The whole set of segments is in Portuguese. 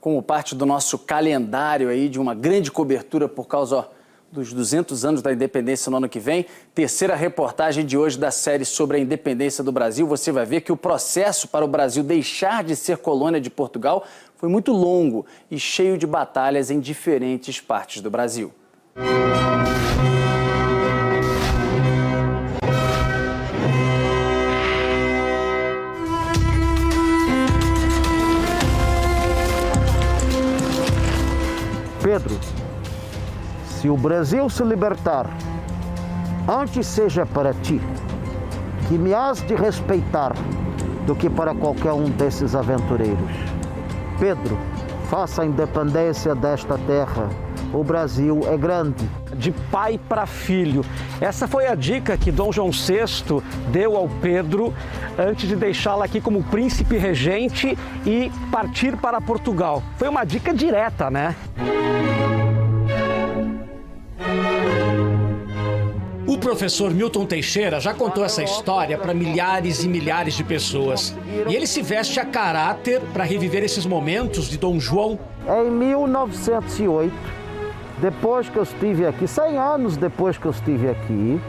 como parte do nosso calendário aí de uma grande cobertura por causa dos 200 anos da independência no ano que vem. Terceira reportagem de hoje da série sobre a independência do Brasil. Você vai ver que o processo para o Brasil deixar de ser colônia de Portugal foi muito longo e cheio de batalhas em diferentes partes do Brasil. Pedro, se o Brasil se libertar, antes seja para ti, que me has de respeitar, do que para qualquer um desses aventureiros. Pedro, faça a independência desta terra. O Brasil é grande. De pai para filho. Essa foi a dica que Dom João VI deu ao Pedro antes de deixá-lo aqui como príncipe regente e partir para Portugal. Foi uma dica direta, né? O professor Milton Teixeira já contou essa história para milhares e milhares de pessoas. E ele se veste a caráter para reviver esses momentos de Dom João. Em 1908, depois que eu estive aqui, 100 anos depois que eu estive aqui,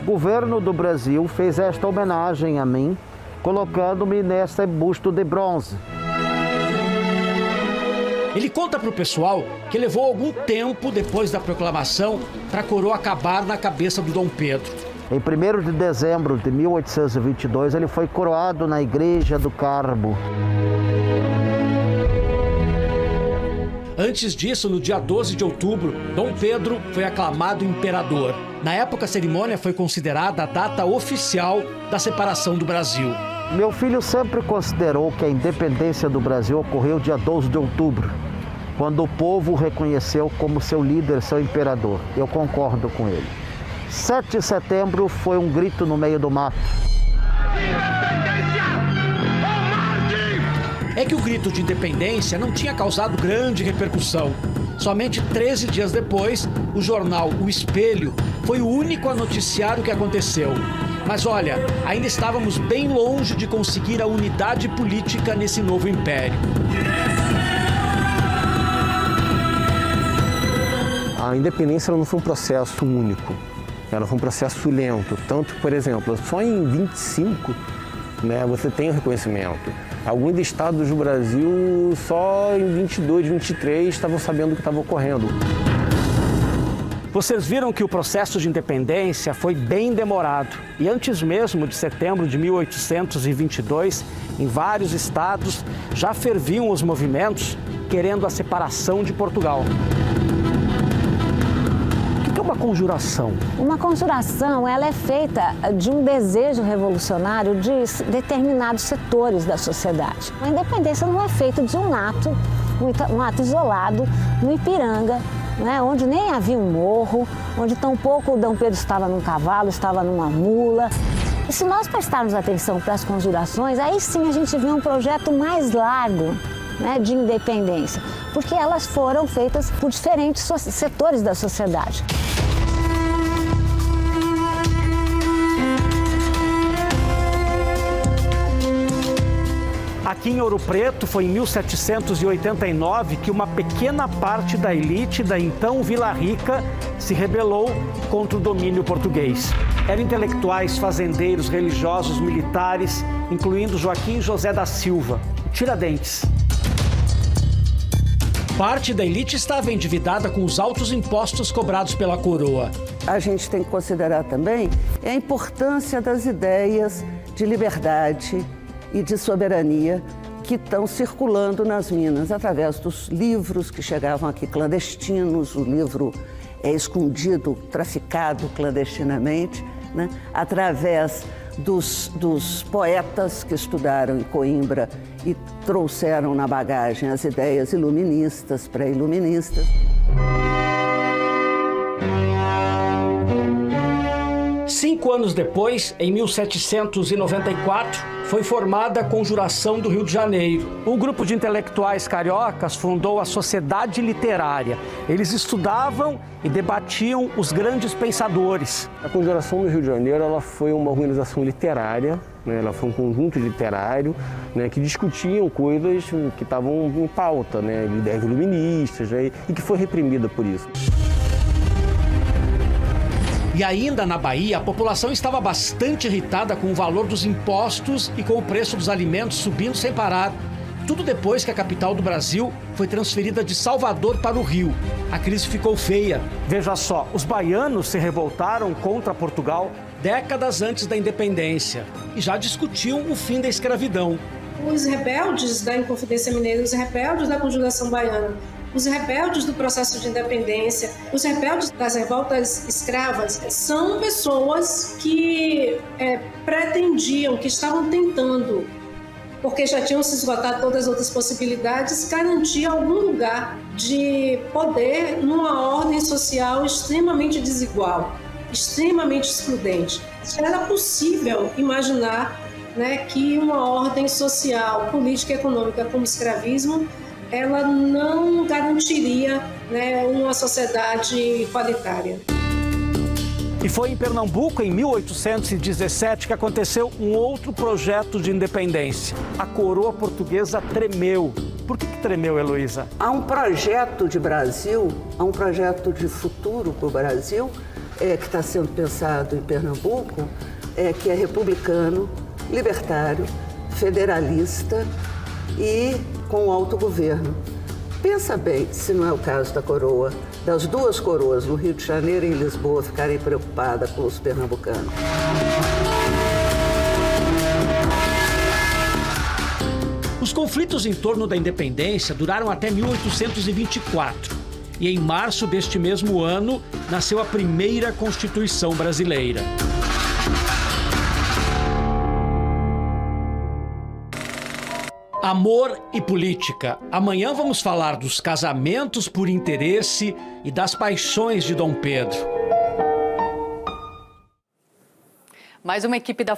o governo do Brasil fez esta homenagem a mim, colocando-me nesse busto de bronze. Ele conta para o pessoal que levou algum tempo depois da proclamação para a coroa acabar na cabeça do Dom Pedro. Em 1º de dezembro de 1822, ele foi coroado na Igreja do Carmo. Antes disso, no dia 12 de outubro, Dom Pedro foi aclamado imperador. Na época, a cerimônia foi considerada a data oficial da separação do Brasil. Meu filho sempre considerou que a independência do Brasil ocorreu dia 12 de outubro, quando o povo o reconheceu como seu líder, seu imperador. Eu concordo com ele. 7 de setembro foi um grito no meio do mato. É que o grito de independência não tinha causado grande repercussão. Somente 13 dias depois, o jornal O Espelho foi o único a noticiar o que aconteceu. Mas olha, ainda estávamos bem longe de conseguir a unidade política nesse novo império. A independência não foi um processo único, ela foi um processo lento. Tanto, por exemplo, só em 25, você tem o reconhecimento. Alguns estados do Brasil, só em 22, 23, estavam sabendo o que estava ocorrendo. Vocês viram que o processo de independência foi bem demorado. E antes mesmo de setembro de 1822, em vários estados, já ferviam os movimentos querendo a separação de Portugal. O que é uma conjuração? Uma conjuração, ela é feita de um desejo revolucionário de determinados setores da sociedade. A independência não é feita de um ato isolado no Ipiranga, onde nem havia um morro, onde tampouco o Dom Pedro estava num cavalo, estava numa mula. E se nós prestarmos atenção para as conjurações, aí sim a gente vê um projeto mais largo, de independência, porque elas foram feitas por diferentes setores da sociedade. Aqui em Ouro Preto, foi em 1789 que uma pequena parte da elite da então Vila Rica se rebelou contra o domínio português. Eram intelectuais, fazendeiros, religiosos, militares, incluindo Joaquim José da Silva, Tiradentes. Parte da elite estava endividada com os altos impostos cobrados pela coroa. A gente tem que considerar também a importância das ideias de liberdade e de soberania que estão circulando nas Minas, através dos livros que chegavam aqui clandestinos, o livro é escondido, traficado clandestinamente, através dos poetas que estudaram em Coimbra e trouxeram na bagagem as ideias iluministas, pré-iluministas. 5 anos depois, em 1794, foi formada a Conjuração do Rio de Janeiro. Um grupo de intelectuais cariocas fundou a Sociedade Literária. Eles estudavam e debatiam os grandes pensadores. A Conjuração do Rio de Janeiro ela foi uma organização literária né? Ela foi um conjunto literário, né, que discutiam coisas que estavam em pauta, né, ideias iluministas, né, e que foi reprimida por isso. E ainda na Bahia, a população estava bastante irritada com o valor dos impostos e com o preço dos alimentos subindo sem parar. Tudo depois que a capital do Brasil foi transferida de Salvador para o Rio. A crise ficou feia. Veja só, os baianos se revoltaram contra Portugal Décadas antes da independência, e já discutiam o fim da escravidão. Os rebeldes da Inconfidência Mineira, os rebeldes da Conjuração Baiana, os rebeldes do processo de independência, os rebeldes das revoltas escravas, são pessoas que pretendiam, que estavam tentando, porque já tinham se esgotado todas as outras possibilidades, garantir algum lugar de poder numa ordem social extremamente desigual, extremamente excludente. Era possível imaginar, né, que uma ordem social, política e econômica como o escravismo, ela não garantiria, né, uma sociedade igualitária. E foi em Pernambuco, em 1817, que aconteceu um outro projeto de independência. A coroa portuguesa tremeu. Por que tremeu, Heloísa? Há um projeto de Brasil, há um projeto de futuro para o Brasil, que está sendo pensado em Pernambuco, que é republicano, libertário, federalista e com autogoverno. Pensa bem se não é o caso da coroa, das duas coroas, no Rio de Janeiro e em Lisboa, ficarem preocupadas com os pernambucanos. Os conflitos em torno da independência duraram até 1824. E em março deste mesmo ano, nasceu a primeira Constituição brasileira. Amor e política. Amanhã vamos falar dos casamentos por interesse e das paixões de Dom Pedro. Mais uma equipe da